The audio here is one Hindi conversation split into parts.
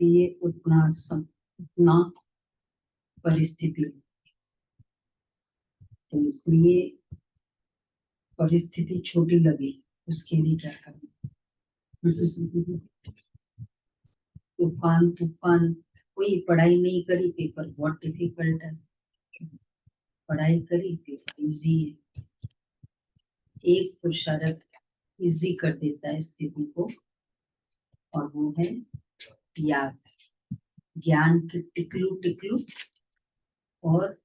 ये उतना परिस्थिति, तो इसलिए परिस्थिति छोटी लगे उसके लिए क्या करना। तूफान तूफान, कोई पढ़ाई नहीं करी, पेपर बहुत डिफिकल्ट है, पढ़ाई करी पेपर इजी है। एक पुरुषार्थ इजी कर देता है स्थिति को, और वो है याद, ज्ञान की टिकलू टिकलू, और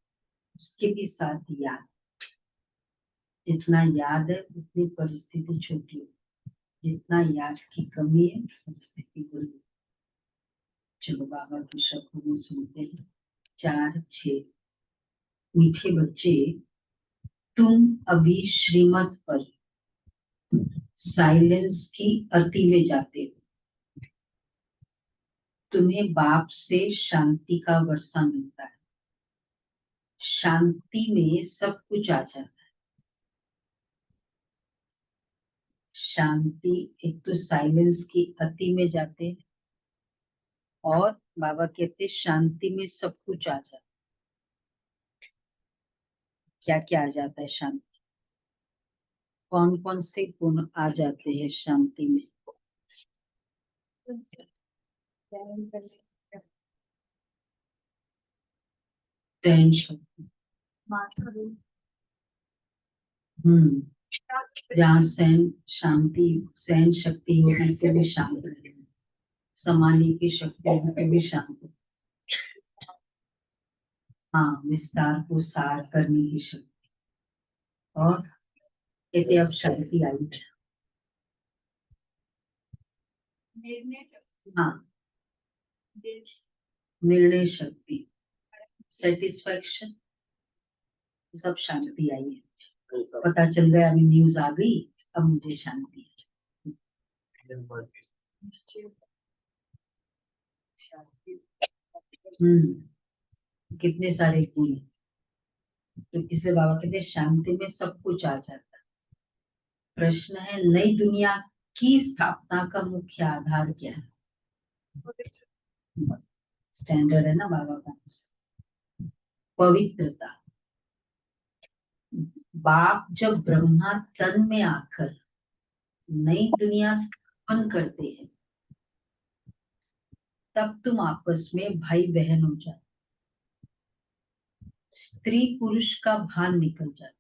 उसके भी साथ याद। जितना याद है उतनी परिस्थिति छोटी है, जितना याद की कमी है परिस्थिति बड़ी। चलो बाबा के शब्दों में सुनते हैं। 4-6। मीठे बच्चे, तुम अभी श्रीमत पर साइलेंस की अति में जाते हो। तुम्हें बाप से शांति का वर्षा मिलता है। शांति में सब कुछ आ जाता है। शांति, एक तो साइलेंस की अति में जाते हैं, और बाबा कहते शांति में सब कुछ आ जाता है। क्या क्या आ जाता है शांति? कौन कौन से गुण आ जाते हैं शांति में? सहन शक्ति। जहाँ सहन शक्ति होगी तो भी शांत रहेगा, समाने की शक्ति होगी तो भी शांत। हाँ, विस्तार को सार करने की शक्ति। और कहते अब शांति आई। हाँ, निर्णय शक्ति, सेटिस्फैक्शन, सब शांति आई है। पता चल गया, अभी न्यूज आ गई, अब मुझे शांति है। कितने सारे गुण, तो इसलिए बाबा कहते हैं शांति में सब कुछ आ जाता है। प्रश्न है, नई दुनिया की स्थापना का मुख्य आधार क्या है? स्टैंडर्ड है ना बाबा का, पवित्रता। बाप जब ब्रह्मा तन में आकर नई दुनिया स्थापन करते हैं, तब तुम आपस में भाई बहन हो जाते, स्त्री पुरुष का भान निकल जाता।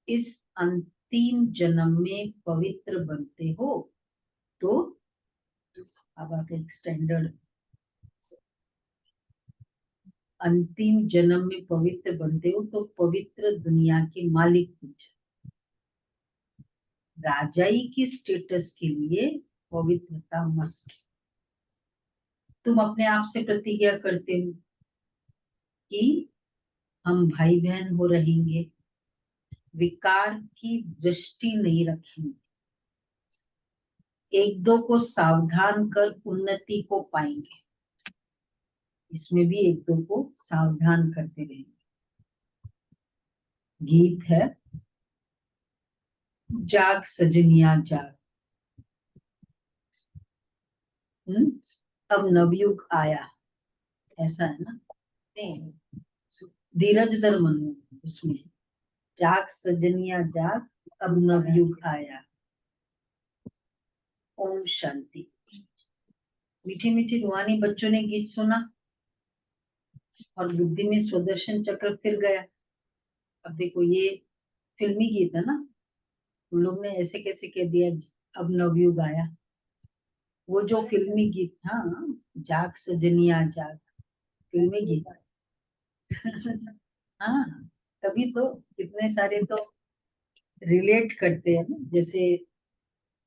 इस अंतिम जन्म में पवित्र बनते हो तो अब आप एक स्टैंडर्ड, अंतिम जन्म में पवित्र बनते हो तो पवित्र दुनिया के मालिक बन जाते। राजाई की स्टेटस के लिए पवित्रता मस्ट। तुम अपने आप से प्रतिज्ञा करते हो कि हम भाई बहन हो रहेंगे, विकार की दृष्टि नहीं रखेंगे, एक दो को सावधान कर उन्नति को पाएंगे। इसमें भी एक दो को सावधान करते रहेंगे। गीत है, जाग सजनिया जाग। अब नवयुग आया, ऐसा है ना? नहीं, धीरज धर मनु, उसमें जाग सजनिया जाग, अब नवयुग आया। ओम शांति। मीठे मीठे रूहानी बच्चों ने गीत सुना और बुद्धि में स्वदर्शन चक्र फिर गया। अब देखो, ये फिल्मी गीत है ना, उन लोग ने ऐसे कैसे कह दिया अब नवयुग आया? वो जो फिल्मी गीत था, जाग सजनिया जाग, फिल्मी गीत। हाँ, तभी तो कितने सारे तो रिलेट करते हैं ना, जैसे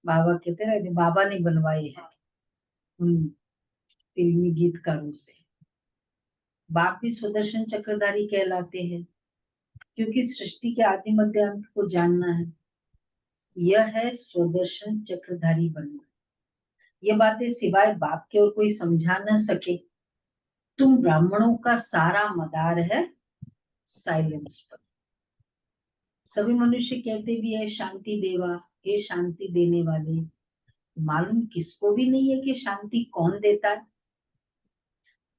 बाबा कहते हैं बाबा ने बनवाए हैं उन फिल्मी गीतकारों से। बाप भी स्वदर्शन चक्रधारी कहलाते हैं, क्योंकि सृष्टि के आदि मध्य अंत को जानना है। यह है स्वदर्शन चक्रधारी बनना। ये बातें सिवाय बाप के और कोई समझा न सके। तुम ब्राह्मणों का सारा मदार है साइलेंस पर। सभी मनुष्य कहते भी है शांति देवा, हे शांति देने वाले, मालूम किसको भी नहीं है कि शांति कौन देता है,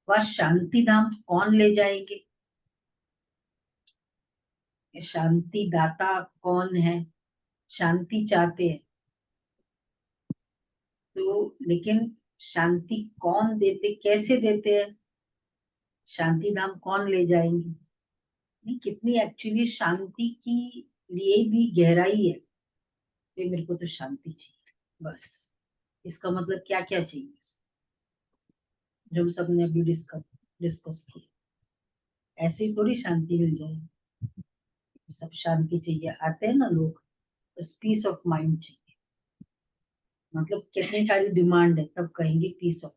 वह शांति धाम कौन ले जाएंगे, शांति दाता कौन है, शांति चाहते हैं तो, लेकिन शांति कौन देते, कैसे देते हैं, शांति धाम कौन ले जाएंगे। नहीं, कितनी एक्चुअली शांति की लिए भी गहराई है कि मेरे को तो शांति चाहिए बस। इसका मतलब क्या क्या चाहिए जो हम सबने अभी डिस्कस किया, ऐसे थोड़ी शांति मिल जाए। सब शांति चाहिए, आते हैं ना लोग, बस पीस ऑफ माइंड चाहिए, मतलब कितनी सारी डिमांड है तब कहेंगे पीस ऑफ।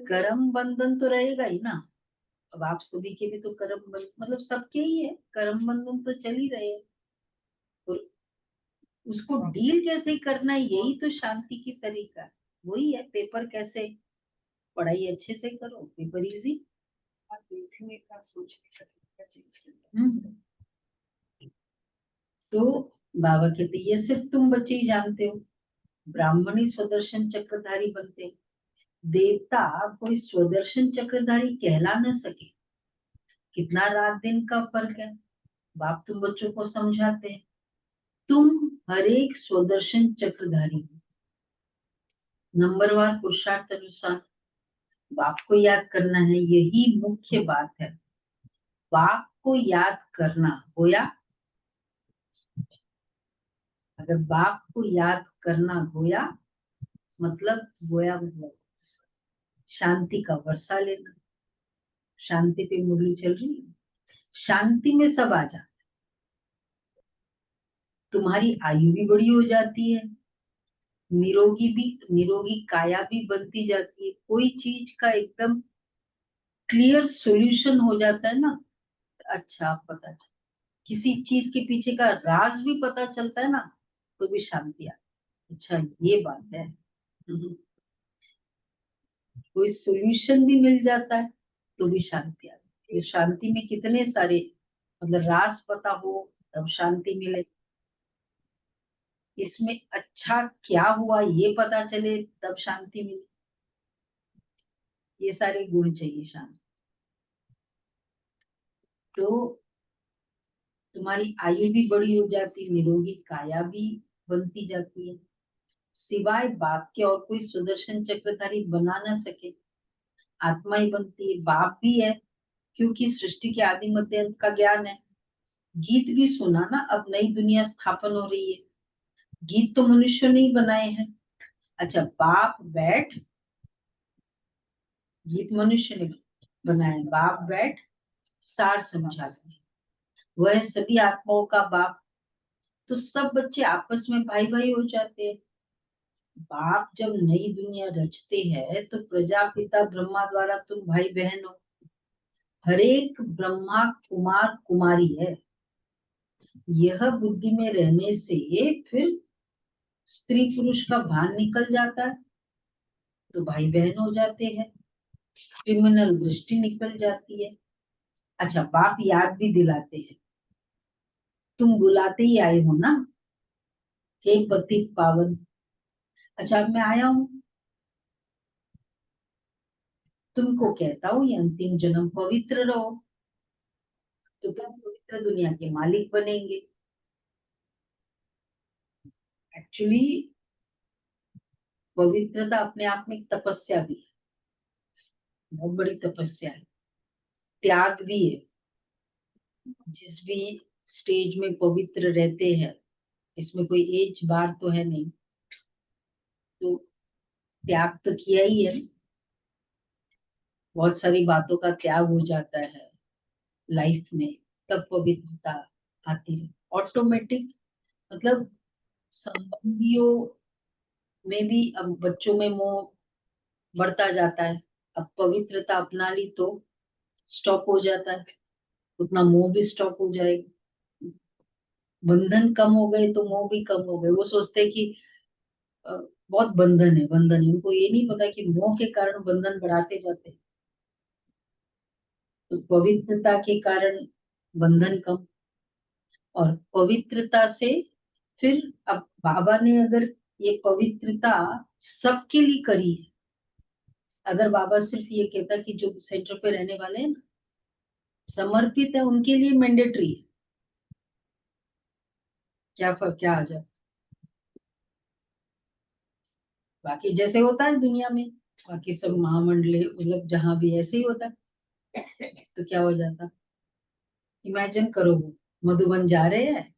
कर्म बंधन तो रहेगा ही ना, अब आप सभी के भी तो कर्म बंधन, मतलब सबके ही है, कर्म बंधन तो चल ही रहे हैं, और उसको डील कैसे करना है यही तो शांति की तरीका है। वही है, पेपर कैसे, पढ़ाई अच्छे से करो, पेपर इजी। देखने का सोचने का तरीका चेंज करना। तो बाबा कहते ये सिर्फ तुम बच्चे ही जानते हो, ब्राह्मण ही स्वदर्शन चक्रधारी बनते हैं, देवता कोई स्वदर्शन चक्रधारी कहला न सके। कितना रात दिन का फर्क है। बाप तुम बच्चों को समझाते हैं, तुम हर एक स्वदर्शन चक्रधारी हो, नंबरवार पुरुषार्थ अनुसार बाप को याद करना है, यही मुख्य बात है। बाप को याद करना गोया, अगर बाप को याद करना गोया मतलब, गोया मतलब शांति का वर्षा लेना। शांति पे मुरली चल रही है, शांति में सब आ जाता, तुम्हारी आयु भी बड़ी हो जाती है, निरोगी काया भी बनती जाती है, कोई चीज का एकदम क्लियर सॉल्यूशन हो जाता है ना। अच्छा पता चल, किसी चीज के पीछे का राज भी पता चलता है ना, तो भी शांति आती है। अच्छा ये बात है। कोई सॉल्यूशन भी मिल जाता है तो भी शांति आती है। शांति में कितने सारे, मतलब राज पता हो तब शांति मिले, इसमें अच्छा क्या हुआ ये पता चले तब शांति मिले, ये सारे गुण चाहिए शांति। तो तुम्हारी आयु भी बड़ी हो जाती, निरोगी काया भी बनती जाती है, सिवाय बाप के और कोई सुदर्शन चक्रधारी बना ना सके, आत्मा ही बनती है, बाप भी है, क्योंकि सृष्टि के आदि मध्य अंत का ज्ञान है। गीत भी सुना ना, अब नई दुनिया स्थापन हो रही है, गीत तो मनुष्य ने ही बनाए हैं। अच्छा बाप बैठ, गीत मनुष्य ने बनाए, बाप बैठ सार समझाते हैं, वह सभी आत्माओं का बाप। तो सब बच्चे आपस में भाई भाई हो जाते हैं। बाप जब नई दुनिया रचते हैं तो प्रजापिता ब्रह्मा द्वारा तुम भाई बहन हो, हरेक ब्रह्मा कुमार कुमारी है। यह बुद्धि में रहने से फिर स्त्री पुरुष का भान निकल जाता है, तो भाई बहन हो जाते हैं, क्रिमिनल दृष्टि निकल जाती है। अच्छा बाप याद भी दिलाते हैं, तुम बुलाते ही आए हो ना, हे पतित पावन। अच्छा अब मैं आया हूँ, तुमको कहता हूँ ये अंतिम जन्म पवित्र रहो, तो तुम पवित्र दुनिया के मालिक बनेंगे। एक्चुअली पवित्रता अपने आप में एक तपस्या भी है, बहुत बड़ी तपस्या है, त्याग भी है। जिस भी स्टेज में पवित्र रहते हैं, इसमें कोई एज बार तो है नहीं, तो त्याग तो किया ही है, बहुत सारी बातों का त्याग हो जाता है लाइफ में, तब पवित्रता आती है ऑटोमेटिक। मतलब संबंधियों में भी अब बच्चों में मोह बढ़ता जाता है, अब पवित्रता अपना ली तो स्टॉप हो जाता है, उतना मोह भी स्टॉप हो जाएगा। बंधन कम हो गए तो मोह भी कम हो गए। वो सोचते हैं कि बहुत बंधन है, बंधन है, उनको ये नहीं पता कि मोह के कारण बंधन बढ़ाते जाते हैं। तो पवित्रता के कारण बंधन कम, और पवित्रता से फिर अब बाबा ने अगर ये पवित्रता सबके लिए करी है, अगर बाबा सिर्फ ये कहता कि जो सेंटर पे रहने वाले हैं ना समर्पित है उनके लिए मैंडेटरी है, क्या फर्क क्या आ जाए। बाकी जैसे होता है दुनिया में बाकी सब महामंडले मतलब जहां भी ऐसे ही होता है तो क्या हो जाता। इमेजिन करो वो मधुबन जा रहे हैं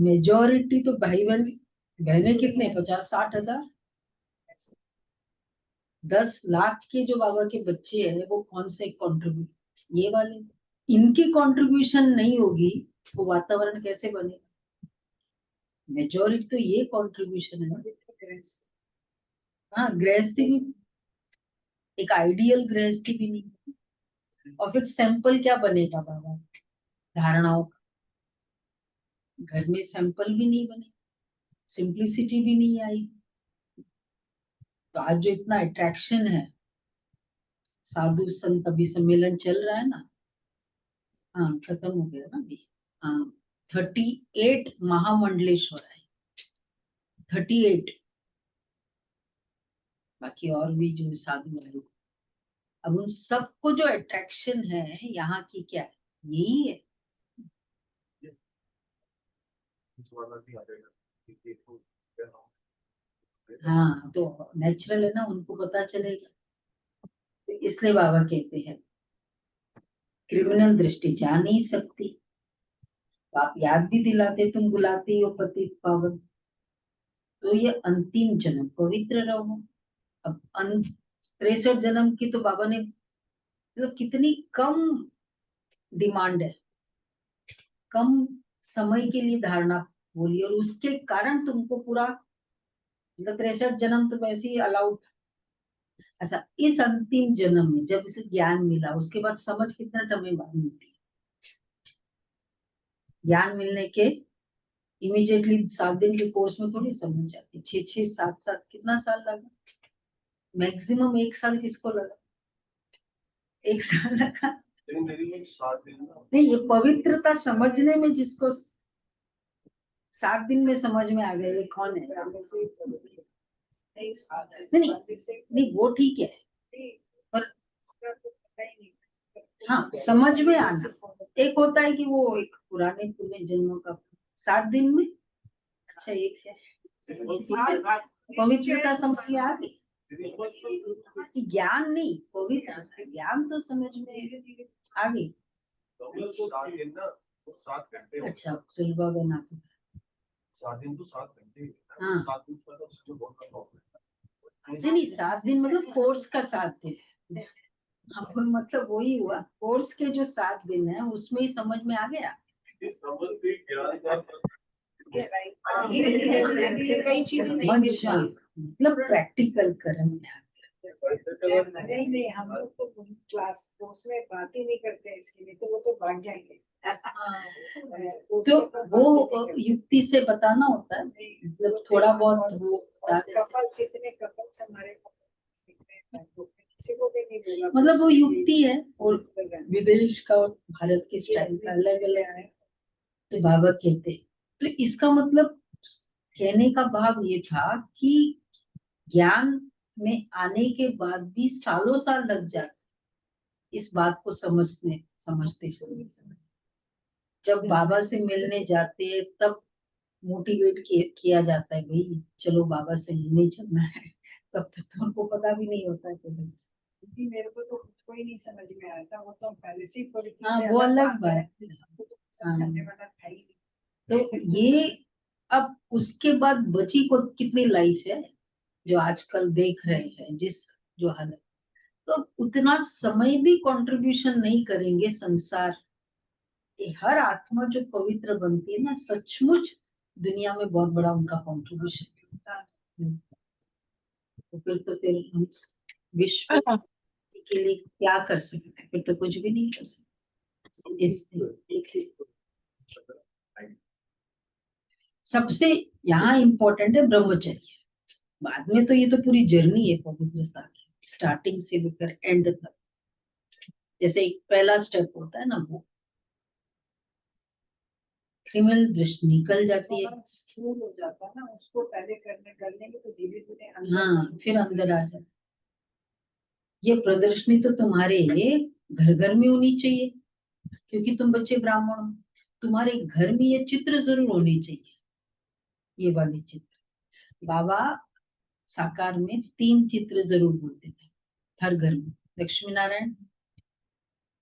मेजोरिटी तो भाई बहन बहने कितने 50-60 हजार 10 लाख के जो बाबा के बच्चे हैं वो कौन से कंट्रीब्यूट ये वाले इनकी कंट्रीब्यूशन नहीं होगी वो वातावरण कैसे बनेगा। मेजोरिटी तो ये कंट्रीब्यूशन है ना। हाँ गृहस्थी भी एक आइडियल गृहस्थी भी नहीं और फिर सैंपल क्या बनेगा बाबा धारणाओं का। घर में सैंपल भी नहीं बने सिंप्लिसिटी भी नहीं आई। तो आज जो इतना अट्रैक्शन है साधु संत अभी सम्मेलन चल रहा है ना। हाँ खत्म हो गया ना अभी। हाँ 38 महामंडलेश्वर है 38। बाकी और भी जो साधु वाले अब उन सबको जो अट्रैक्शन है यहाँ की क्या है यही है। हाँ तो नेचुरल है ना उनको पता चलेगा। तो इसलिए बाबा कहते हैं क्रिमिनल दृष्टि जा नहीं सकती। आप याद भी दिलाते तुम बुलाते हो पतित पावन। तो ये अंतिम जन्म पवित्र रहो। अब 63 जन्म की तो बाबा ने मतलब कितनी कम डिमांड है कम समय के लिए धारणा बोली और उसके कारण तुमको पूरा मतलब 63 जन्म तो वैसे ही अलाउड। अच्छा इस अंतिम जन्म में जब इसे ज्ञान मिला उसके बाद समझ कितना समय बाद मिलती है। ज्ञान मिलने के इमीडिएटली 7 दिन के कोर्स में थोड़ी समझ जाती 6-6 7 7 कितना साल लगा। मैक्सिमम 1 साल किसको लगा 1 साल लगा। नहीं ये पवित्रता समझने में जिसको 7 दिन में समझ में आ गया ये कौन है। नहीं नहीं वो ठीक है पर हाँ समझ में आना एक होता है कि वो एक पुराने जन्मों का 7 दिन में। अच्छा एक है पवित्रता समझ में आ गई ज्ञान नहीं पवित्रता ज्ञान तो समझ में आ गई। अच्छा सुलभा बना तो 7 दिन तो 7 घंटे हाँ 7 दिन मतलब कोर्स का 7 दिन। हाँ मतलब वही हुआ कोर्स के जो 7 दिन है उसमें ही समझ में आ गया। अच्छा मतलब प्रैक्टिकल कर्म में आ नहीं हम लोग तो क्लास कोर्स में बात ही नहीं करते इसके लिए तो वो तो भाग जाएंगे। तो वो युक्ति से बताना होता है मतलब थोड़ा बहुत वो कपल्स इतने कपल्स हमारे किसी को भी नहीं बोला मतलब वो युक्ति है और विदेश का और भारत के स्टाइल का अलग अलग है। तो बाबा कहते तो इसका मतलब कहने का भाव ये था कि ज्ञान में आने के बाद भी सालों साल लग जाते इस बात को समझते समझ जब बाबा से मिलने जाते हैं तब मोटिवेट किया जाता है भाई चलो बाबा से मिलने चलना है तब तक तो उनको पता भी नहीं होता है क्योंकि मेरे को तो कुछ कोई नहीं समझ में आया था वो तो पहले से ही हाँ वो अलग बात है। समझने वाला था ही तो ये अब उसके बाद बची को कितनी लाइफ है जो आजकल देख रहे हैं जिस जो हालत तो उतना समय भी कंट्रीब्यूशन नहीं करेंगे संसार ये हर आत्मा जो पवित्र बनती है ना सचमुच दुनिया में बहुत बड़ा उनका कंट्रीब्यूशन होता है। तो फिर हम विश्व के लिए क्या कर सकते हैं फिर तो कुछ भी नहीं कर सकते। इस सबसे यहाँ इम्पोर्टेंट है ब्रह्मचर्य बाद में तो ये तो पूरी जर्नी है पवित्रता की स्टार्टिंग से लेकर एंड तक। जैसे एक पहला स्टेप होता है ना वो क्रिमिनल दृष्टि निकल जाती है। स्थूल हो जाता है ना, उसको पहले करने में तो धीरे धीरे हाँ, फिर अंदर आ जाता। ये प्रदर्शनी तो तुम्हारे घर घर में होनी चाहिए, क्योंकि तुम बच्चे ब्राह्मण हो। तुम्हारे घर में ये चित्र जरूर होने चाहिए, ये वाले चित्र। बाबा साकार में 3 चित्र जरूर बोलते थे हर घर में। लक्ष्मी नारायण,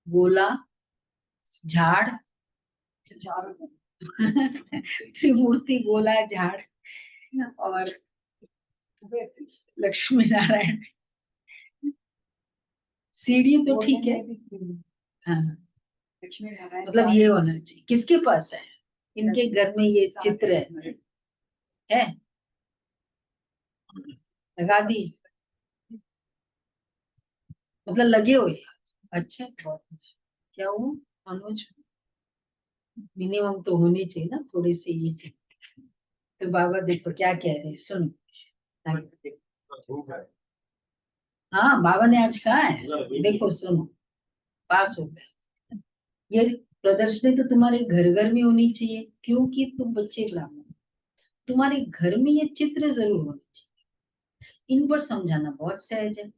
गोला, झाड़। त्रिमूर्ति, गोला, झाड़ और लक्ष्मी नारायण। सीढ़ी तो ठीक है। हाँ, लक्ष्मी नारायण मतलब ये होना चाहिए। किसके पास है? इनके घर में ये चित्र है? लगा दी, मतलब लगे हुए। अच्छा, बहुत अच्छा। क्या वो अनुज मिनिमम तो होनी चाहिए ना थोड़ी सी ये चीज। तो बाबा देखो क्या कह रहे हैं, सुनो। हाँ, बाबा ने आज कहा है, देखो सुनो, पास हो गए। ये प्रदर्शनी तो तुम्हारे घर घर में होनी चाहिए, क्योंकि तुम बच्चे ब्राह्मण हो। तुम्हारे घर में ये चित्र जरूर होने चाहिए। इन पर समझाना बहुत सहज है।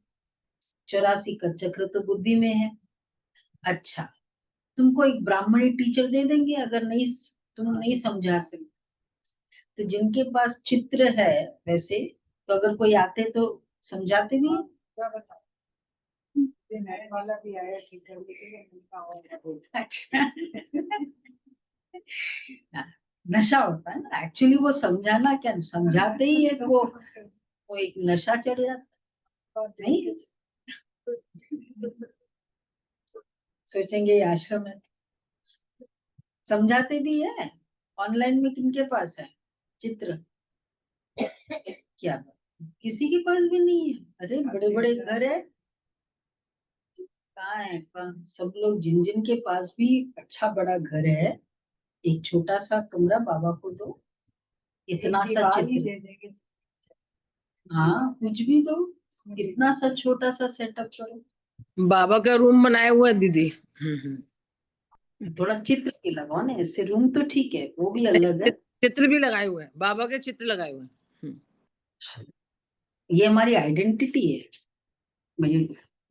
84 का चक्र तो बुद्धि में है। अच्छा, तुमको एक ब्राह्मणी टीचर दे देंगे अगर नहीं, तुम नहीं समझा सकते। तो जिनके पास चित्र है वैसे, तो अगर कोई आते तो समझाते भी हैं। क्या बताओ, नए वाला भी आया टीचर अच्छा। नशा होता है ना एक्चुअली, वो समझाना क्या, समझाते ही है वो एक नशा चढ़ जाता नहीं। सोचेंगे ये आश्रम है। समझाते भी है। ऑनलाइन में किनके पास है चित्र? क्या किसी के पास भी नहीं है। अरे बड़े बड़े घर है, कहाँ है? सब लोग जिन जिन के पास भी अच्छा बड़ा घर है, एक छोटा सा कमरा बाबा को दो, इतना सा चित्र। दे देंगे। हाँ, कुछ भी दो, इतना सा छोटा सा सेटअप करो। बाबा का रूम बनाया हुआ है दीदी। थोड़ा चित्र भी लगाओ ना, ऐसे रूम तो ठीक है, वो भी अलग है। चित्र भी लगाए हुए हैं, बाबा के चित्र लगाए हुए हैं। ये हमारी आइडेंटिटी है। मैं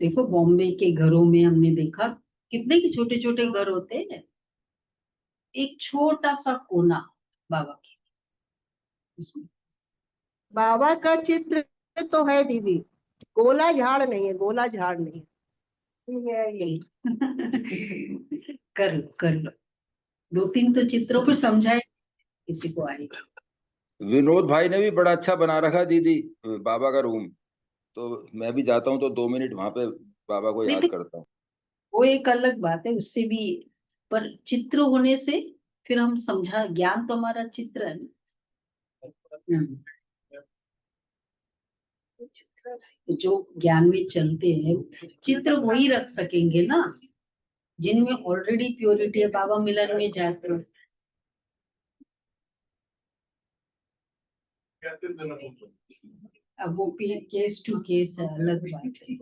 देखो, बॉम्बे के घरों में हमने देखा कितने के छोटे छोटे घर होते हैं, एक छोटा सा कोना बाबा के उसमें। बाबा का चित्र तो है दीदी, गोला झाड़ नहीं है, गोला झाड़ नहीं है। कर लो 2-3 तो चित्रों पर समझाए, किसी को आएगा। विनोद भाई ने भी बड़ा अच्छा बना रखा दीदी बाबा का रूम। तो मैं भी जाता हूँ तो 2 मिनट वहां पे बाबा को नहीं याद नहीं, करता हूँ। वो एक अलग बात है, उससे भी। पर चित्र होने से फिर हम समझा, ज्ञान तो हमारा चित्र है ना। तो जो ज्ञान में चलते हैं, चित्र वही रख सकेंगे ना जिनमें ऑलरेडी प्योरिटी है। बाबा मिलन में जाते हैं, अब वो केस टू केस है, अलग बात है।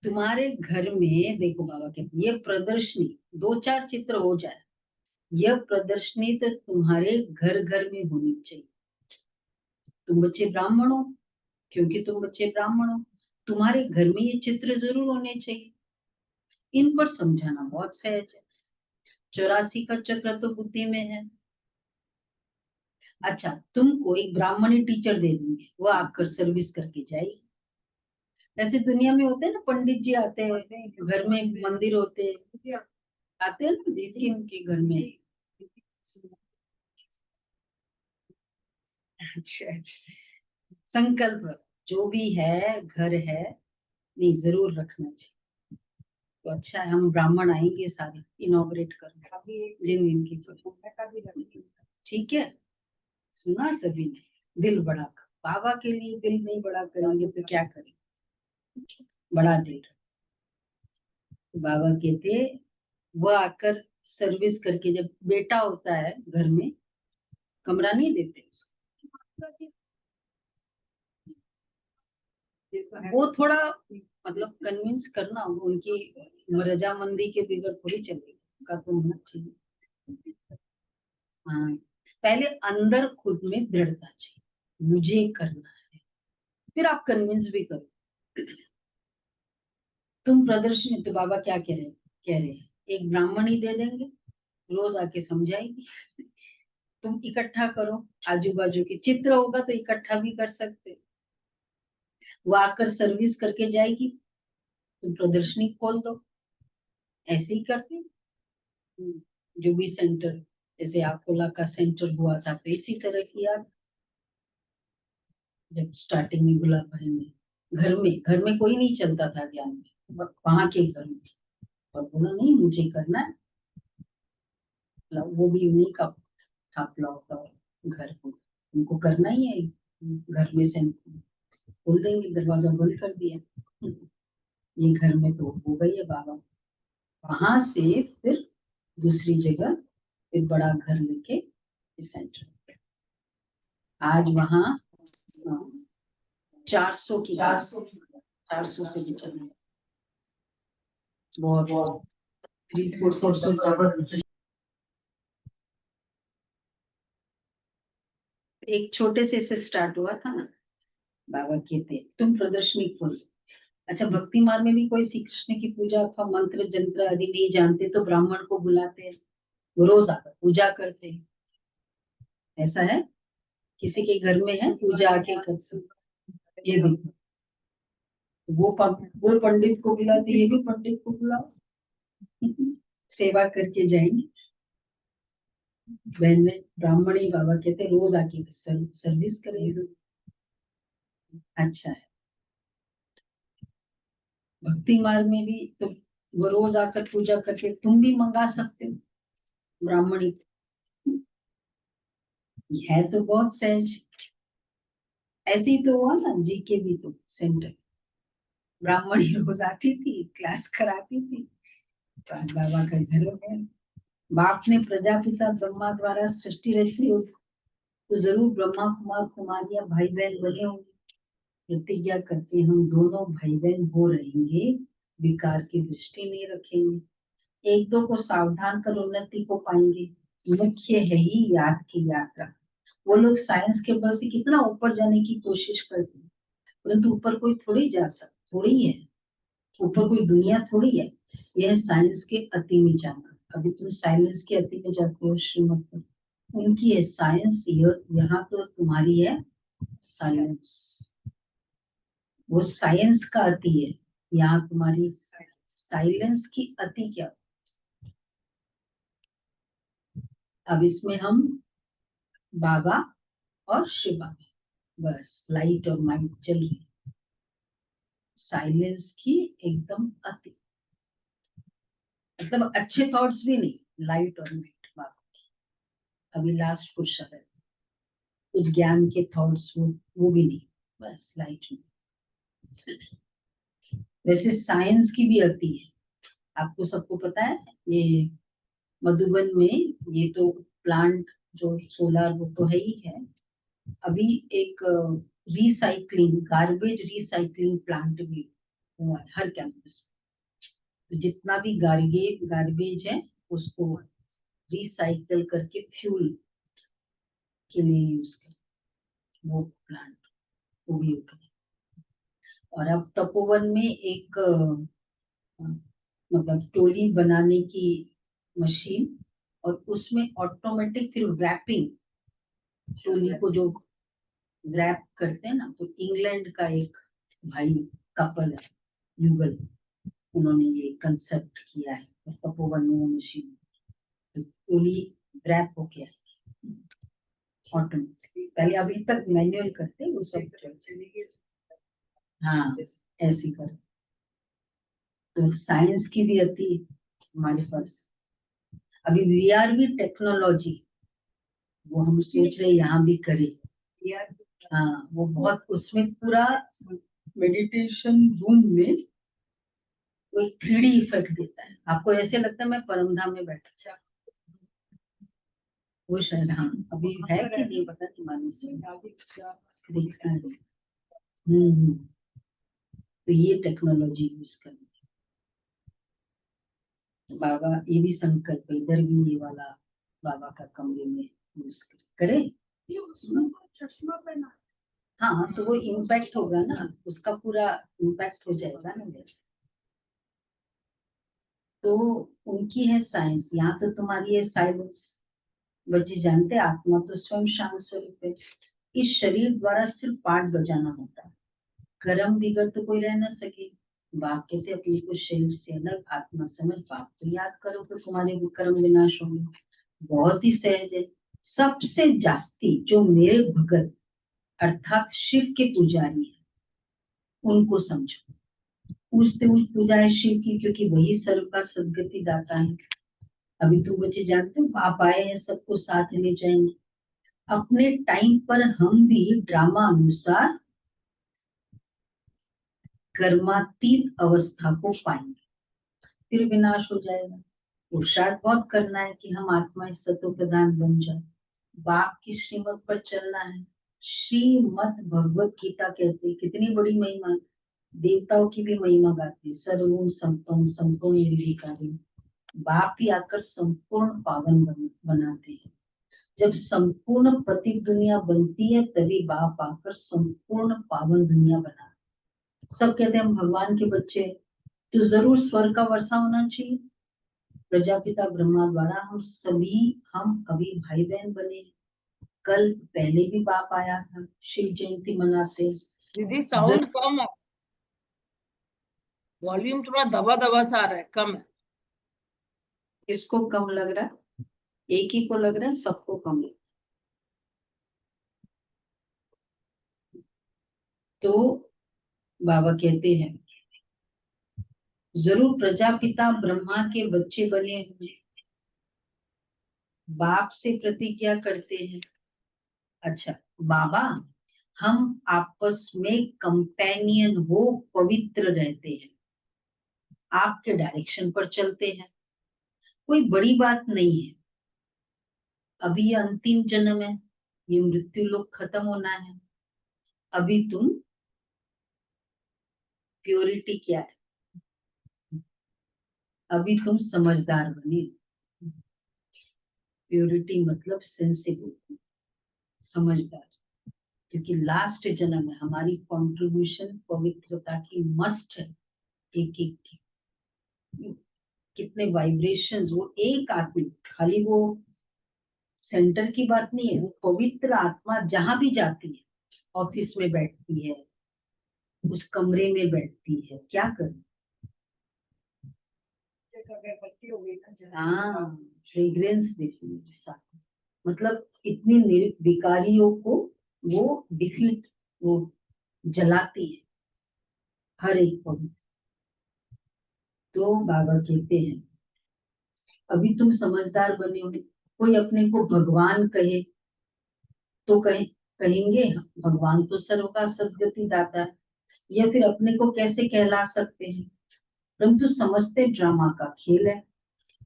तुम्हारे घर में देखो, बाबा के ये प्रदर्शनी 2-4 चित्र हो जाए, यह प्रदर्शनी तो तुम्हारे घर घर में होनी चाहिए। तुम बच्चे ब्राह्मण हो, क्योंकि तुम बच्चे ब्राह्मण हो, तुम्हारे घर में ये चित्र जरूर होने चाहिए। इन पर समझाना बहुत सहज है। 84 का चक्र तो बुद्धि में है। अच्छा, तुमको एक ब्राह्मणी टीचर दे देंगे, वो आकर सर्विस करके जाएगी। ऐसे दुनिया में होते हैं ना, पंडित जी आते हैं घर में, मंदिर होते हैं, आते हैं ना दीदी उनके घर में। अच्छा, संकल्प जो भी है, घर है, नहीं जरूर रखना चाहिए। तो अच्छा है, हम ब्राह्मण आएंगे सारे इनॉग्रेट करने, जिन दिन की। ठीक है, सुना सभी ने? दिल बड़ा कर, बाबा के लिए दिल नहीं बड़ा करेंगे तो क्या करेंगे? बड़ा दिल। बाबा कहते, वो आकर सर्विस करके, जब बेटा होता है घर में, कमरा नहीं देते उसको। वो थोड़ा मतलब कन्विंस करना, उनकी रजामंदी के बगैर थोड़ी चलेगी, का तो होना चाहिए। हाँ, पहले अंदर खुद में दृढ़ता चाहिए, मुझे करना है, फिर आप कन्विंस भी करो। तुम प्रदर्शनी, तो बाबा क्या कह रहे हैं, एक ब्राह्मणी दे देंगे, रोज आके समझाएगी। तुम इकट्ठा करो, आजू बाजू के चित्र होगा तो इकट्ठा भी कर सकते, वो आकर सर्विस करके जाएगी, तुम प्रदर्शनी खोल दो, ऐसे ही करते। जो भी सेंटर, जैसे अकोला का सेंटर हुआ था, तो इसी तरह किया जब स्टार्टिंग में गुलाब भाई ने। घर में कोई नहीं चलता था ज्ञान में, वहां के घर में, और बोला नहीं मुझे करना है। वो भी उन्हीं का था प्लॉट और घर को, उनको करना ही है, घर में से खोल देंगे, दरवाजा बंद कर दिया। ये घर में तो हो गई है बाबा। वहां से फिर दूसरी जगह फिर बड़ा घर लेके सेंटर, आज वहाँ 400 से भी चल रही, बहुत 3-4 एक छोटे से स्टार्ट हुआ था ना। बाबा कहते तुम प्रदर्शनी खोल। अच्छा, भक्ति मार्ग में भी कोई श्री कृष्ण की पूजा अथवा मंत्र जंत्र आदि नहीं जानते तो ब्राह्मण को बुलाते हैं, वो रोज आकर पूजा करते हैं। ऐसा है, किसी के घर में है पूजा आके कर सकते, ये देखो, वो पंडित को बुलाते, ये भी पंडित को बुलाओ, सेवा करके जाएंगे। बहन में ब्राह्मणी बाबा कहते रोज आके सर्विस करेंगे। अच्छा है, भक्ति मार्ग में भी तो वो रोज आकर पूजा करके, तुम भी मंगा सकते हो ब्राह्मणी, है तो बहुत सहज। ऐसे ही तो हुआ ना जी के भी तो सेंटर, ब्राह्मणी रोज आती थी, क्लास कराती थी, तो आज बाबा का घर हो गया। बाप ने प्रजापिता ब्रह्मा द्वारा सृष्टि रची हो तो जरूर ब्रह्मा कुमार कुमारियां भाई बहन बने होंगे। प्रतिज्ञा करते हम दोनों भाई बहन हो रहेंगे, विकार की दृष्टि नहीं रखेंगे, एक दो को सावधान कर उन्नति को पाएंगे। मुख्य है ही याद की यात्रा। वो लोग साइंस के बल से कितना ऊपर जाने की कोशिश करते हैं, परंतु ऊपर कोई थोड़ी जा सकता, थोड़ी है ऊपर कोई दुनिया थोड़ी है। यह साइंस के अति में जाना। अभी तुम साइंस के अति में जाते हो, श्रीमत पर उनकी है साइंस, यहाँ तो तुम्हारी है साइलेंस। वो साइंस का अति है, यहाँ तुम्हारी साइलेंस की अति क्या। अब इसमें हम बाबा और शिव बाबा, बस लाइट और माइट चल रही, साइलेंस की एकदम अति, मतलब अच्छे थॉट्स भी नहीं, लाइट और माइट बाबा की। अभी लास्ट क्वेश्चन है, कुछ ज्ञान के थॉट्स वो भी नहीं, बस लाइट में। वैसे साइंस की भी अति है, आपको सबको पता है। ये मधुबन में ये तो प्लांट जो सोलर वो तो है ही है, अभी एक रिसाइकलिंग, गार्बेज रिसाइकलिंग प्लांट भी हुआ है हर कैंपस। तो जितना भी गार्बेज है उसको रिसाइकल करके फ्यूल के लिए यूज कर, वो प्लांट वो भी होगा। और अब तपोवन में एक मतलब टोली बनाने की मशीन, और उसमें ऑटोमेटिक फिर रैपिंग, टोली को जो रैप करते हैं ना, तो इंग्लैंड का एक भाई कपल है, युगल, उन्होंने ये कंसेप्ट किया है, और तपोवन में वो मशीन, तो टोली रैप हो गया ऑटोमेटिक। पहले अभी तक मैनुअल करते वो सब, हाँ ऐसे कर। तो साइंस की भी अति हमारे पास। अभी वीआर भी टेक्नोलॉजी, वो हम सोच रहे यहाँ भी करें। हाँ, वो बहुत, उसमें पूरा मेडिटेशन रूम में कोई 3D इफेक्ट देता है, आपको ऐसे लगता है मैं परमधाम में बैठा। वो शायद, हाँ अभी है कि नहीं पता, तुम्हारे से देखना है। तो ये टेक्नोलॉजी यूज करनी। बाबा ये भी संकल्प, इधर भी ये वाला बाबा का कमरे में यूज करे। चश्मा पहना। हाँ तो वो इम्पैक्ट होगा ना, उसका पूरा इम्पैक्ट हो जाएगा ना वैसे। तो उनकी है साइंस, यहाँ तो तुम्हारी है साइलेंस। बच्चे जानते हैं आत्मा तो स्वयं शांत स्वरूप है। इस शरीर द्वारा सिर्फ पाठ बजाना होता है, कर्म बिगड़ तो कोई रह न सके। बाप कहते अपने को शरीर से अलग आत्मा समझ बाप तो याद करो तो तुम्हारे विक्रम विनाश होंगे। बहुत ही सहज है। सबसे जास्ती जो मेरे भगत अर्थात शिव के पुजारी है उनको समझो। पूछते उस पूजा है शिव की, क्योंकि वही सर्व का सदगति दाता है। अभी तुम बच्चे जानते हो आप आए हैं, सबको साथ ले जाएंगे। अपने टाइम पर हम भी ड्रामा अनुसार कर्मातीत अवस्था को पाएंगे, फिर विनाश हो जाएगा। पुरुषार्थ बहुत करना है कि हम आत्मा सतो प्रधान बन जाए, बाप की श्रीमत पर चलना है। श्रीमद भगवत गीता कहते हैं, कितनी बड़ी महिमा, देवताओं की भी महिमा गाती है। सर्वम संपन्न संपूर्ण निर्विकारी, बाप ही आकर संपूर्ण पावन बनाते हैं। जब संपूर्ण पतित दुनिया बनती है तभी बाप आकर संपूर्ण पावन दुनिया बनाते। सब कहते हैं हम भगवान के बच्चे, तो जरूर स्वर्ग का वर्षा होना चाहिए। प्रजापिता ब्रह्मा द्वारा हम अभी भाई बहन बने। कल पहले भी बाप आया था, शिव जयंती मनाते। दीदी साउंड कम है, वॉल्यूम थोड़ा दबा दबा सा आ रहा है, कम है। किसको कम लग रहा है? एक ही को लग रहा है, सबको कम लग रहा है। तो बाबा कहते हैं जरूर प्रजापिता ब्रह्मा के बच्चे बने हुए, बाप से प्रतिज्ञा करते हैं। अच्छा बाबा हम आपस में कंपेनियन हो, पवित्र रहते हैं, आपके डायरेक्शन पर चलते हैं, कोई बड़ी बात नहीं है। अभी ये अंतिम जन्म है, ये मृत्यु लोक खत्म होना है। अभी तुम प्योरिटी क्या है, अभी तुम समझदार बने। प्योरिटी मतलब सेंसिबल, समझदार। क्योंकि लास्ट जन्म है, हमारी कंट्रीब्यूशन पवित्रता की मस्ट है। एक एक की कितने वाइब्रेशंस, वो एक आत्मा, खाली वो सेंटर की बात नहीं है, वो पवित्र आत्मा जहां भी जाती है, ऑफिस में बैठती है, उस कमरे में बैठती है, क्या करे। अगरबत्ती हो गई ना। हाँ फ्रेग्रेंस देखी मुझे साथ में। मतलब इतनी निर्विकारियों को वो डिफीट, वो जलाती है हर एक पवित्र। तो बाबा कहते हैं अभी तुम समझदार बने हो। कोई अपने को भगवान कहे तो कहेंगे भगवान तो सर्व का सदगति दाता है, या फिर अपने को कैसे कहला सकते हैं। परंतु समझते ड्रामा का खेल है।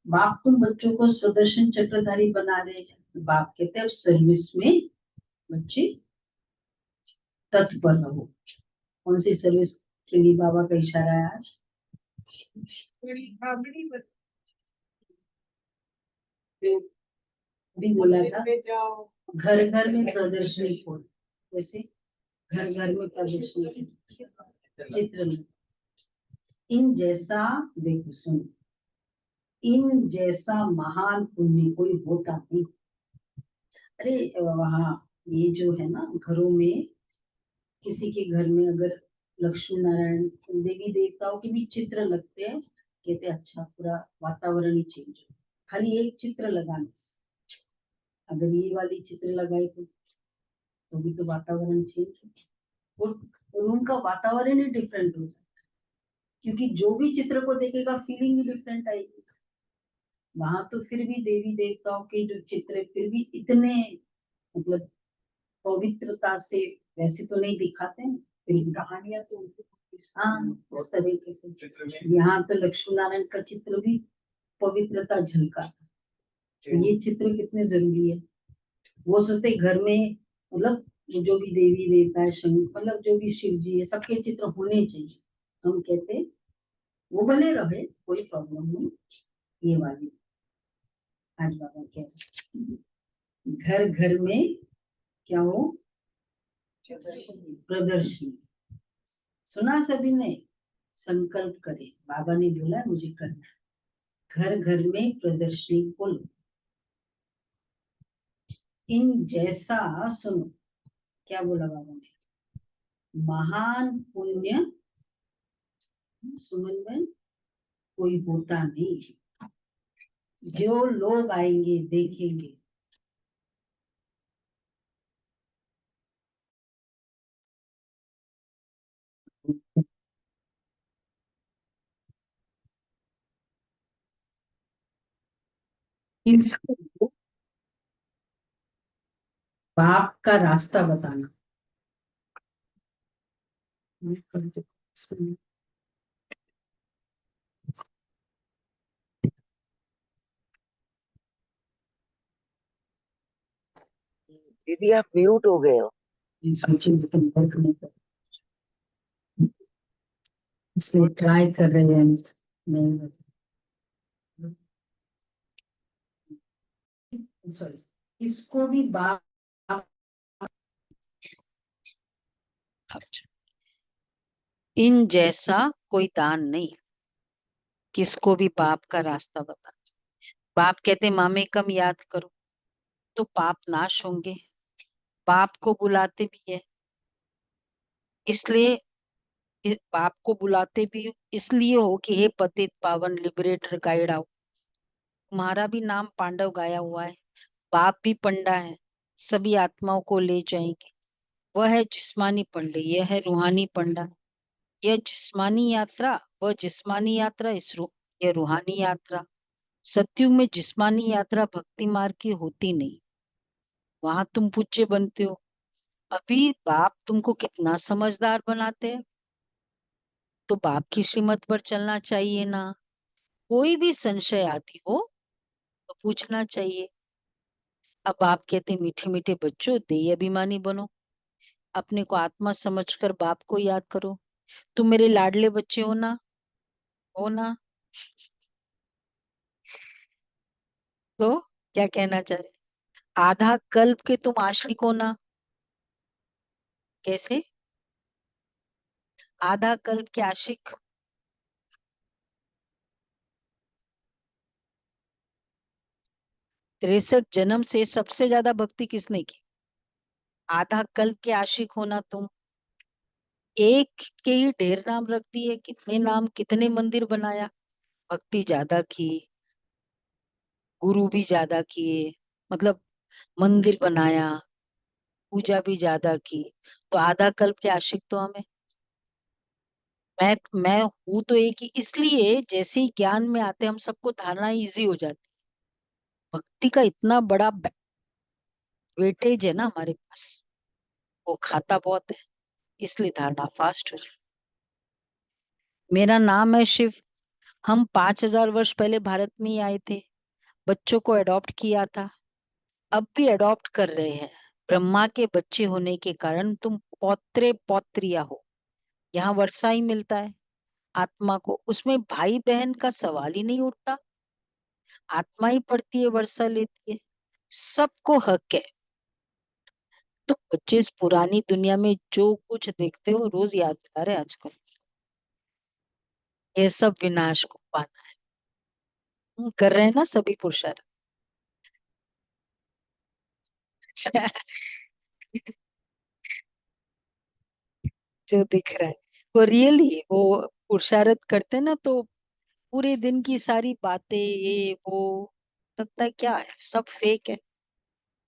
बाप तुम बच्चों को स्वदर्शन चक्रधारी बना रहे हैं। बाप कहते हैं अब सर्विस में बच्चे तत्पर रहो। कौन सी सर्विस के लिए बाबा का इशारा है आज? जो अभी बोला था जाओ, घर घर में प्रदर्शनी खोल, जैसे घर घर में प्रदर्शनी चित्र में। इन जैसा देखो सुनो, इन जैसा महान पुण्य कोई होता नहीं। अरे वहाँ ये जो है ना, घरों में किसी के घर में अगर लक्ष्मी नारायण देवी देवताओं के भी चित्र लगते हैं, कहते अच्छा पूरा वातावरण ही चेंज हो। खाली एक चित्र लगाने से, अगर ये वाली चित्र लगाई तो भी तो वातावरण चेंज हो, और रूम का वातावरण ही डिफरेंट हो जाता है। क्योंकि जो भी चित्र को देखेगा फीलिंग ही डिफरेंट आएगी। वहां तो फिर भी देवी देवताओं के जो चित्र फिर भी इतने मतलब पवित्रता से वैसे तो नहीं दिखाते हैं, फिर कहानियां तो हाँ उस तरीके से। यहाँ तो लक्ष्मी नारायण का चित्र भी पवित्रता झलका था। तो ये चित्र कितने जरूरी है। वो सोचते घर में मतलब जो भी देवी देवता है, शंकर मतलब जो भी शिव जी है, सबके चित्र होने चाहिए। हम कहते वो बने रहे, कोई प्रॉब्लम नहीं। ये वाली आज बाबा कह रहे घर घर में क्या हो, प्रदर्शनी। सुना सभी ने? संकल्प करें, बाबा ने बोला मुझे करना है। घर घर में प्रदर्शनी खोलो। इन जैसा, सुनो क्या बोला बाबा ने, महान पुण्य सुमन में कोई होता नहीं। जो लोग आएंगे देखेंगे, इसको बाप का रास्ता बताना। दीदी आप म्यूट हो गए हो। इसलिए ट्राई कर रहे हैं, नहीं सॉरी, इसको भी बाप, इन जैसा कोई दान नहीं, किसको भी बाप का रास्ता बता। बाप कहते मामे कम याद करो तो पाप नाश होंगे। बाप को बुलाते भी है, इसलिए बाप को बुलाते भी इसलिए हो कि हे पतित पावन लिबरेटर गाइड आओ। तुम्हारा भी नाम पांडव गाया हुआ है, बाप भी पंडा है, सभी आत्माओं को ले जाएंगे। वह है जिस्मानी पंडे, यह है रूहानी पंडा। यह जिस्मानी यात्रा, वह जिस्मानी यात्रा, यह रूहानी यात्रा। सतयुग में जिस्मानी यात्रा भक्ति मार्ग की होती नहीं, वहां तुम पूज्य बनते हो। अभी बाप तुमको कितना समझदार बनाते हैं, तो बाप की श्रीमत पर चलना चाहिए ना। कोई भी संशय आती हो तो पूछना चाहिए। अब आप कहते मीठे मीठे बच्चों देह अभिमानी बनो, अपने को आत्मा समझकर बाप को याद करो। तुम मेरे लाडले बच्चे हो ना, हो ना। तो क्या कहना चाह रहे, आधा कल्प के तुम आशिक हो ना। कैसे? आधा कल्प के आशिक। 63 जन्म से सबसे ज्यादा भक्ति किसने की? आधा कल्प के आशिक होना तुम। एक के ही ढेर नाम रख दिए, कितने नाम कितने मंदिर बनाया, भक्ति ज्यादा की, गुरु भी ज्यादा किए, मतलब मंदिर बनाया, पूजा भी ज्यादा की, तो आधा कल्प के आशिक तो हमें। मैं हूं तो एक ही, इसलिए जैसे ही ज्ञान में आते हम सबको धारणा इजी हो जाती। भक्ति का इतना बड़ा वेटेज है ना हमारे पास, वो खाता बहुत है, इसलिए धारणा फास्ट हो जाती। मेरा नाम है शिव। हम 5000 वर्ष पहले भारत में ही आए थे, बच्चों को अडॉप्ट किया था, अब भी अडॉप्ट कर रहे हैं। ब्रह्मा के बच्चे होने के कारण तुम पौत्रे पौत्रिया हो। यहाँ वर्षा ही मिलता है आत्मा को, उसमें भाई बहन का सवाल ही नहीं उठता। आत्मा ही पढ़ती है, वर्षा लेती है, सबको हक है। तो बच्चे इस पुरानी दुनिया में जो कुछ देखते हो रोज याद दिला रहे आजकल, ये सब विनाश को पाना है। कर रहे हैं ना सभी पुरुषार्थ। जो दिख रहा है वो रियली, वो पुरुषार्थ करते हैं ना, तो पूरे दिन की सारी बातें ये वो लगता है क्या है, सब फेक है,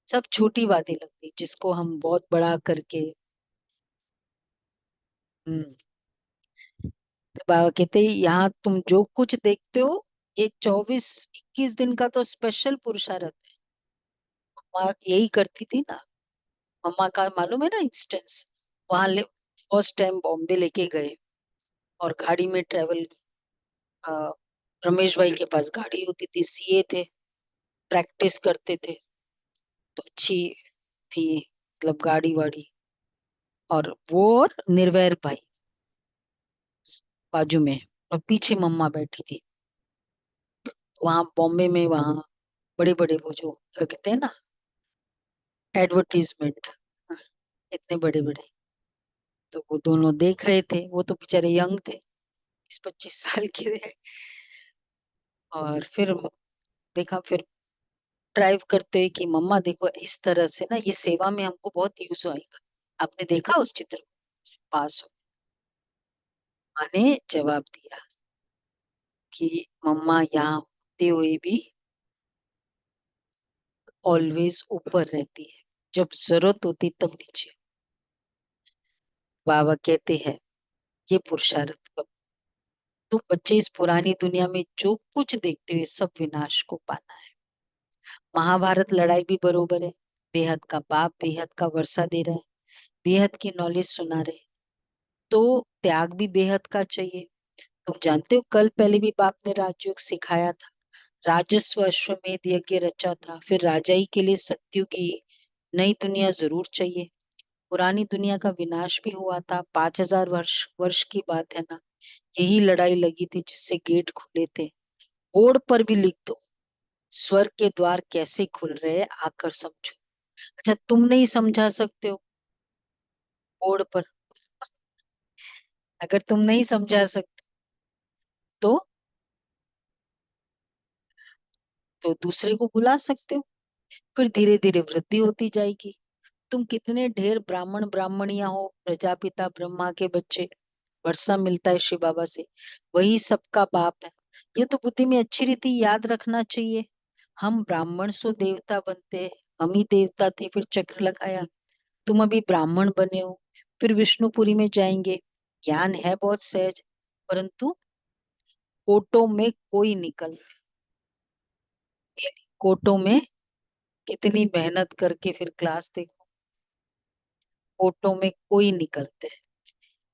सब छोटी बातें लगती है, जिसको हम बहुत बड़ा करके। हम्म। तो बाबा कहते हैं, यहाँ तुम जो कुछ देखते हो ये 24-21 दिन का तो स्पेशल पुरुषार्थ है। माँ यही करती थी ना, मम्मा का मालूम है ना इंस्टेंस। वहां फर्स्ट टाइम बॉम्बे लेके गए और गाड़ी में ट्रेवल, रमेश भाई के पास गाड़ी होती थी, सीए थे, प्रैक्टिस करते थे, तो अच्छी थी मतलब गाड़ी वाड़ी। और वो और निर्वैर भाई बाजू में, और पीछे मम्मा बैठी थी। वहां बॉम्बे में, वहां बड़े बड़े वो जो लगते हैं ना एडवर्टीजमेंट, इतने बड़े बड़े। तो वो दोनों देख रहे थे, वो तो बेचारे यंग थे, 25 साल के थे। और फिर देखा, फिर ड्राइव करते हुए कि मम्मा देखो इस तरह से ना ये सेवा में हमको बहुत यूज आएगा। आपने देखा उस चित्र को? पास हो। माँ ने जवाब दिया कि मम्मा यहाँ होते हुए भी ऑलवेज ऊपर रहती है, जब जरूरत होती तब नीचे। बाबा कहते हैं ये पुरुषार्थ कब, तुम बच्चे इस पुरानी दुनिया में जो कुछ देखते हुए सब विनाश को पाना है। महाभारत लड़ाई भी बरोबर है, बेहद का बाप बेहद का वर्षा दे रहा है, बेहद की नॉलेज सुना रहे, तो त्याग भी बेहद का चाहिए। तुम जानते हो कल पहले भी बाप ने राजयोग सिखाया था, राजस्व अश्वमेध यज्ञ रचा था, फिर राजाई के लिए सत्युग की नई दुनिया जरूर चाहिए। पुरानी दुनिया का विनाश भी हुआ था, 5000 वर्ष वर्ष की बात है ना। यही लड़ाई लगी थी जिससे गेट खुले थे। बोर्ड पर भी लिख दो, स्वर्ग के द्वार कैसे खुल रहे हैं आकर समझो। अच्छा तुम नहीं समझा सकते हो बोर्ड पर, अगर तुम नहीं समझा सकते तो तो दूसरे को बुला सकते हो, फिर धीरे धीरे वृद्धि होती जाएगी। तुम कितने ढेर ब्राह्मण ब्राह्मणियां हो, प्रजापिता ब्रह्मा के बच्चे, वर्षा मिलता है शिव बाबा से, वही सबका बाप है। ये तो बुद्धि में अच्छी रीति याद रखना चाहिए। हम ब्राह्मण सो देवता बनते हैं, हम ही देवता थे फिर चक्र लगाया। तुम अभी ब्राह्मण बने हो, फिर विष्णुपुरी में जाएंगे। ज्ञान है बहुत सहज, परंतु कोटों में कोई निकल, कोटों में कितनी मेहनत करके फिर क्लास देखो, कोटों में कोई निकलते हैं।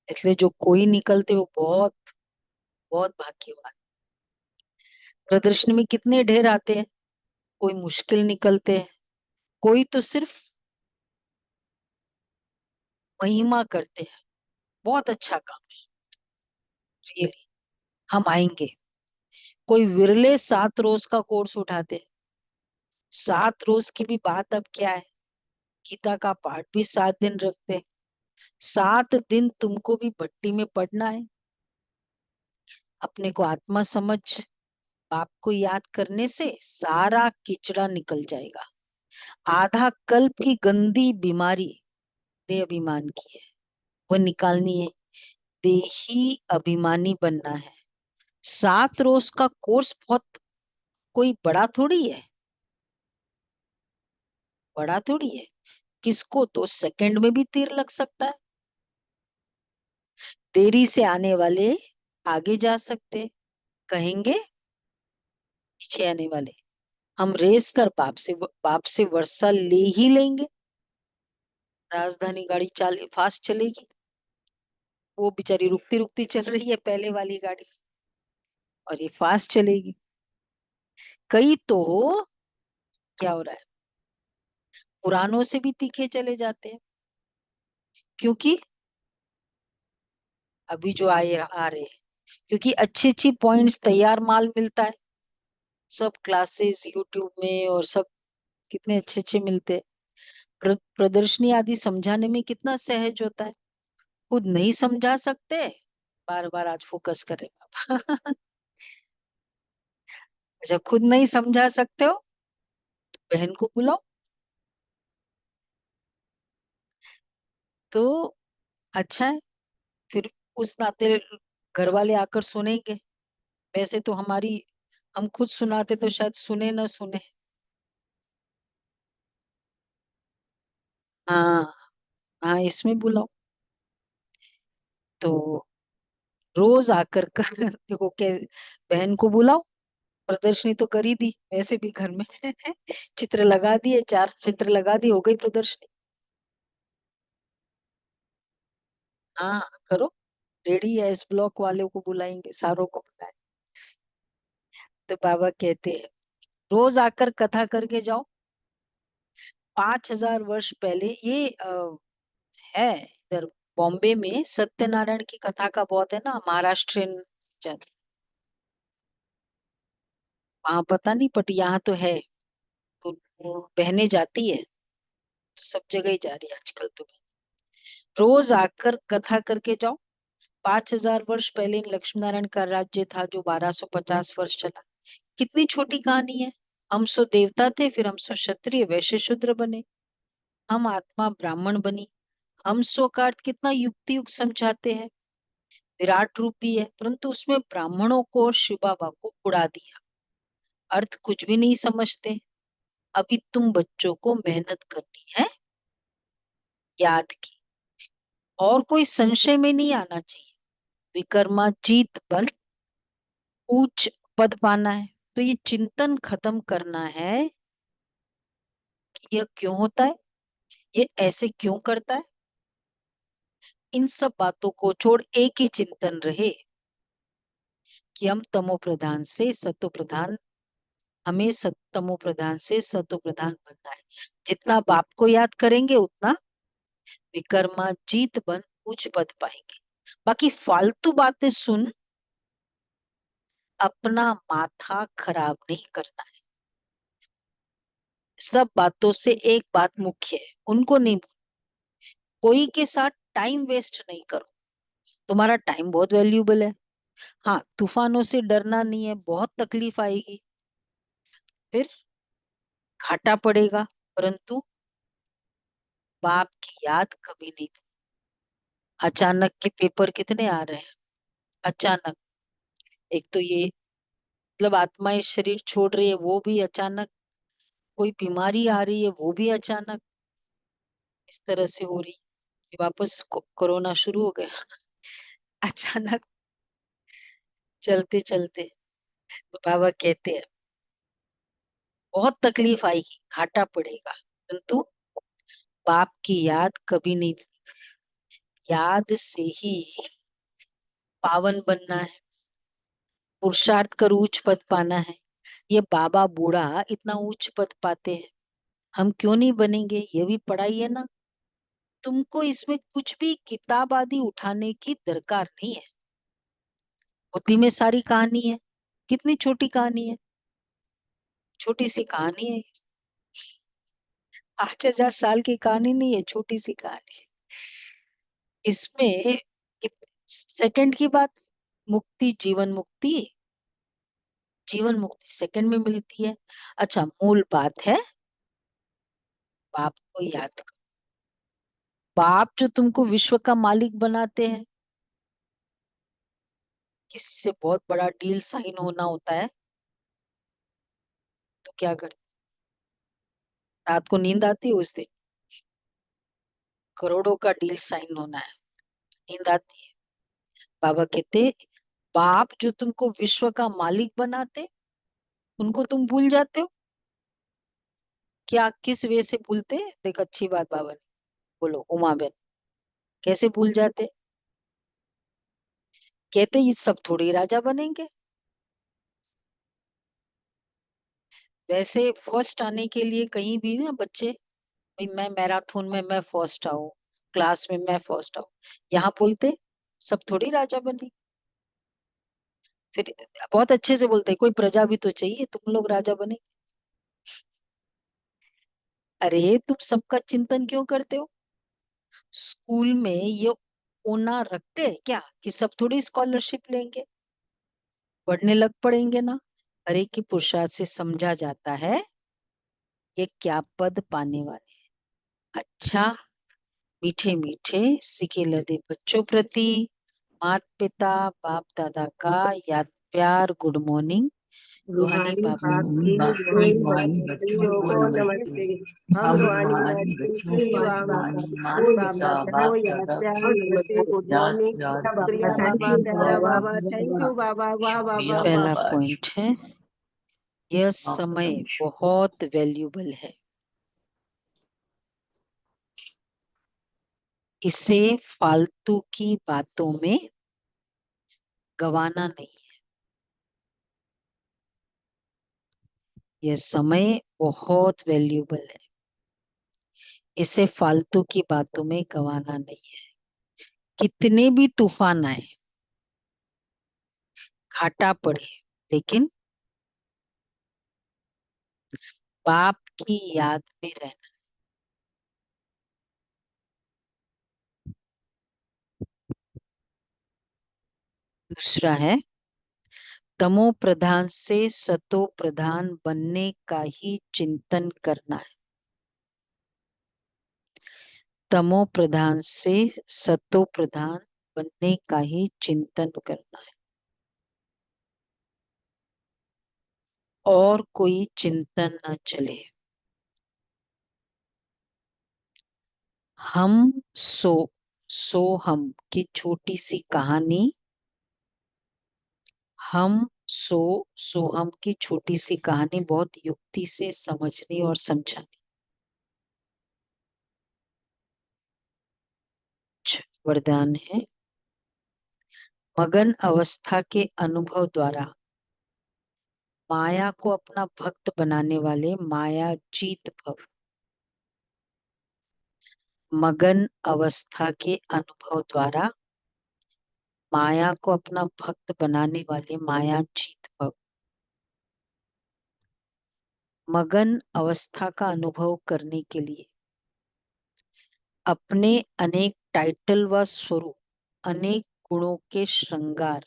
इसलिए जो कोई निकलते वो बहुत बहुत भाग्यवान। प्रदर्शनी में कितने ढेर आते हैं, कोई मुश्किल निकलते हैं, कोई तो सिर्फ महिमा करते हैं, बहुत अच्छा काम है रियली, हम आएंगे। कोई विरले 7 रोज का कोर्स उठाते हैं, 7 रोज की भी बात अब क्या है, गीता का पाठ भी 7 दिन रखते हैं। 7 दिन तुमको भी भट्टी में पड़ना है। अपने को आत्मा समझ, बाप को याद करने से सारा किचड़ा निकल जाएगा। आधा कल्प की गंदी बीमारी देह अभिमान की है, वो निकालनी है। देही अभिमानी बनना है। 7 रोज का कोर्स बहुत कोई बड़ा थोड़ी है, बड़ा थोड़ी है। किसको तो सेकंड में भी तीर लग सकता है। देरी से आने वाले आगे जा सकते, कहेंगे पीछे आने वाले हम रेस कर बाप से वर्षा ले ही लेंगे। राजधानी गाड़ी फास्ट चलेगी, वो बेचारी रुकती रुकती चल रही है पहले वाली गाड़ी, और ये फास्ट चलेगी। कई तो क्या हो रहा है, पुरानों से भी तीखे चले जाते हैं, क्योंकि अभी जो आए आ रहे हैं, क्योंकि अच्छी अच्छी पॉइंट्स तैयार माल मिलता है, सब क्लासेस यूट्यूब में और सब कितने अच्छे अच्छे मिलते हैं। प्रदर्शनी आदि समझाने में कितना सहज होता है। खुद नहीं समझा सकते, बार बार आज फोकस करें बाबा। अच्छा खुद नहीं समझा सकते हो तो बहन को बुलाओ, तो अच्छा है। फिर उस नाते घर वाले आकर सुनेंगे। वैसे तो हम खुद सुनाते तो शायद सुने ना सुने। हाँ हाँ, इसमें बुलाओ तो रोज आकर कर देखो के बहन को बुलाओ। प्रदर्शनी तो कर ही दी वैसे भी घर में। चित्र लगा दिए, 4 चित्र लगा दिए, हो गई प्रदर्शनी। हाँ करो, रेडी है, इस ब्लॉक वालों को बुलाएंगे, सारों को बुलाए। तो बाबा कहते हैं रोज आकर कथा करके जाओ। 5000 वर्ष पहले ये है इधर बॉम्बे में सत्यनारायण की कथा का बहुत है ना, महाराष्ट्रियन जन, वहां पता नहीं बट यहाँ तो है। तो वो बहनें जाती है, तो सब जगह ही जा रही है आजकल तो। रोज आकर कथा करके जाओ। 5000 वर्ष पहले इन लक्ष्मी नारायण का राज्य था जो 1250 वर्ष चला। कितनी छोटी कहानी है। हम सो देवता थे, फिर हम सो क्षत्रिय वैश्य शूद्र बने, हम आत्मा ब्राह्मण बनी। हम सो का अर्थ कितना युक्ति युक्त समझाते हैं, विराट रूप भी है, परंतु उसमें ब्राह्मणों को और शिव बाबा को उड़ा दिया, अर्थ कुछ भी नहीं समझते। अभी तुम बच्चों को मेहनत करनी है याद की, और कोई संशय में नहीं आना चाहिए। विक्रमाजीत बल, उच्च पद पाना है, तो ये चिंतन खत्म करना है कि यह क्यों होता है, ये ऐसे क्यों करता है। इन सब बातों को छोड़ एक ही चिंतन रहे कि हम तमो प्रधान से सतो प्रधान, हमें तमो प्रधान से सतो प्रधान बनना है। जितना बाप को याद करेंगे उतना विक्रमाजीत बन उच्च पद पाएंगे। बाकी फालतू बातें सुन अपना माथा खराब नहीं करना है। सब बातों से एक बात मुख्य है, उनको नहीं, कोई के साथ टाइम वेस्ट नहीं करो। तुम्हारा टाइम बहुत वैल्यूबल है। हाँ, तूफानों से डरना नहीं है, बहुत तकलीफ आएगी, फिर घाटा पड़ेगा, परंतु बाप की याद कभी नहीं। अचानक के पेपर कितने आ रहे हैं, अचानक। एक तो ये मतलब आत्मा इस शरीर छोड़ रही है वो भी अचानक, कोई बीमारी आ रही है वो भी अचानक, इस तरह से हो रही है। वापस कोरोना शुरू हो गया अचानक चलते चलते। तो बाबा कहते हैं बहुत तकलीफ आएगी, घाटा पड़ेगा, परंतु बाप की याद कभी नहीं। याद से ही पावन बनना है, पुरुषार्थ कर उच्च पद पाना है। ये बाबा बूढ़ा इतना उच्च पद पाते हैं, हम क्यों नहीं बनेंगे। ये भी पढ़ाई है ना। तुमको इसमें कुछ भी किताब आदि उठाने की दरकार नहीं है। बुद्धि में सारी कहानी है। कितनी छोटी कहानी है, छोटी सी कहानी है। 8000 साल की कहानी नहीं है, छोटी सी कहानी है। इसमें सेकंड की बात, मुक्ति, जीवन मुक्ति, जीवन मुक्ति सेकंड में मिलती है। अच्छा, मूल बात है बाप को याद करो। बाप जो तुमको विश्व का मालिक बनाते हैं, किसी से बहुत बड़ा डील साइन होना होता है तो क्या करते, रात को नींद आती है उस दिन, करोड़ों का डील साइन होना है, नींद आती है। बाबा कहते बाप जो तुमको विश्व का मालिक बनाते, उनको तुम भूल जाते हो क्या। किस वे से भूलते, देख अच्छी बात बाबा ने बोलो उमा बेन, कैसे भूल जाते। कहते ये सब थोड़ी राजा बनेंगे। वैसे फर्स्ट आने के लिए कहीं भी ना बच्चे, भाई मैं मैराथन में मैं फर्स्ट आऊं, क्लास में मैं फर्स्ट आऊं, यहाँ बोलते सब थोड़ी राजा बने। फिर बहुत अच्छे से बोलते कोई प्रजा भी तो चाहिए, तुम लोग राजा बने। अरे तुम सबका चिंतन क्यों करते हो। स्कूल में ये ओना रखते हैं क्या कि सब थोड़ी स्कॉलरशिप लेंगे, पढ़ने लग पड़ेंगे ना। अरे कि पुरुषार्थ से समझा जाता है ये क्या पद पाने वाले हैं। अच्छा, मीठे मीठे सिके लदे बच्चों प्रति माता पिता बाप दादा का याद प्यार गुड मॉर्निंग। रूहानी रूहानी बाप बाप की जय, बच्चियों को नमस्ते। हम रूहानी बच्ची की माता पिता को याद प्यार नमस्ते, गुड मॉर्निंग, शुक्रिया बाबा, प्यारा बाबा, थैंक यू बाबा, वाह वाह वाह वाह। पहला पॉइंट है यह समय बहुत वैल्यूबल है, इसे फालतू की बातों में गवाना नहीं है। यह समय बहुत वैल्यूबल है, इसे फालतू की बातों में गवाना नहीं है। कितने भी तूफान आए, घाटा पड़े, लेकिन बाप की याद में रहना। दूसरा है तमो प्रधान से सतो प्रधान बनने का ही चिंतन करना है। तमो प्रधान से सतो प्रधान बनने का ही चिंतन करना है और कोई चिंतन न चले। हम सो हम की छोटी सी कहानी, हम सो हम की छोटी सी कहानी बहुत युक्ति से समझनी और समझानी। वरदान है मगन अवस्था के अनुभव द्वारा माया को अपना भक्त बनाने वाले माया जीत भव। मगन अवस्था के अनुभव द्वारा माया को अपना भक्त बनाने वाले माया जीत भव। मगन अवस्था का अनुभव करने के लिए अपने अनेक टाइटल व स्वरूप, अनेक गुणों के श्रृंगार,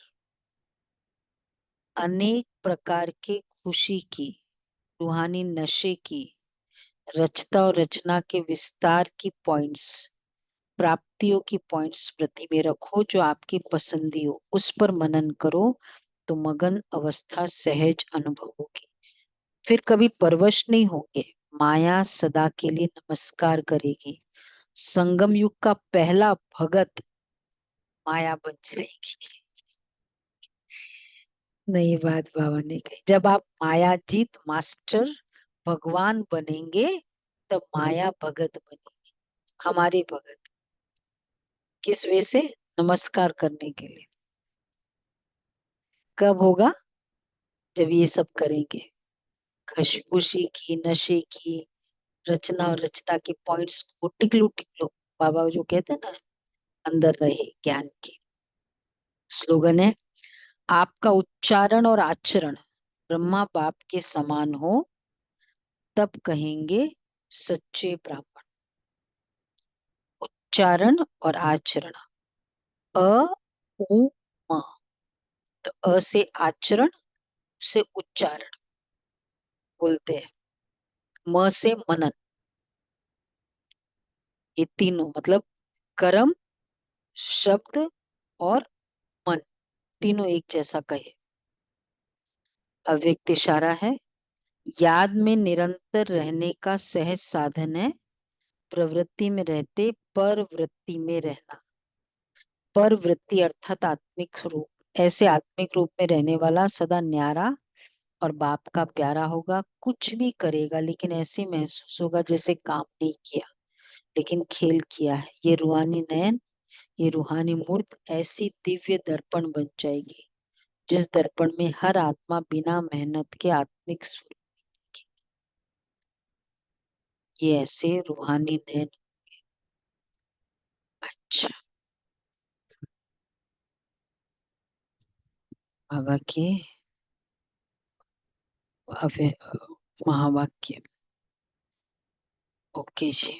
अनेक प्रकार के खुशी की, रूहानी नशे की, रचता और रचना के विस्तार की पॉइंट्स, प्राप्तियों की पॉइंट्स स्मृति में रखो जो आपकी पसंदी हो, उस पर मनन करो तो मगन अवस्था सहज अनुभव होगी। फिर कभी परवश नहीं होंगे। माया सदा के लिए नमस्कार करेगी। संगम युग का पहला भगत माया बन जाएगी। नई बात बाबा ने कही। जब आप माया जीत मास्टर भगवान बनेंगे तब माया भगत बनेगी, हमारे भगत। किस वे से? नमस्कार करने के लिए। कब होगा? जब ये सब करेंगे, खुशी की, नशे की, रचना और रचता के पॉइंट्स को टिकलो टिकलो, बाबा जो कहते हैं ना, अंदर रहे ज्ञान की। स्लोगन है आपका उच्चारण और आचरण ब्रह्मा बाप के समान हो तब कहेंगे सच्चे ब्राह्मण। उच्चारण और आचरण, अ उ म, तो अ से आचरण, से उच्चारण बोलते हैं, म से मनन। ये तीनों मतलब कर्म, शब्द और मन, तीनों एक जैसा कहे। अव्यक्त इशारा है याद में निरंतर रहने का सहज साधन है। प्रवृत्ति में रहते पर वृत्ति में रहना। पर वृत्ति अर्थात आत्मिक रूप। ऐसे आत्मिक रूप में रहने वाला सदा न्यारा और बाप का प्यारा होगा। कुछ भी करेगा लेकिन ऐसे महसूस होगा जैसे काम नहीं किया लेकिन खेल किया है। ये रूहानी नयन, ये रूहानी मूर्त ऐसी दिव्य दर्पण बन जाएगी जिस दर्पण में हर आत्मा बिना मेहनत के आत्मिक स्वरूप। ये ऐसे रूहानी नयन। अच्छा, बाबा के महावाक्य। ओके जी।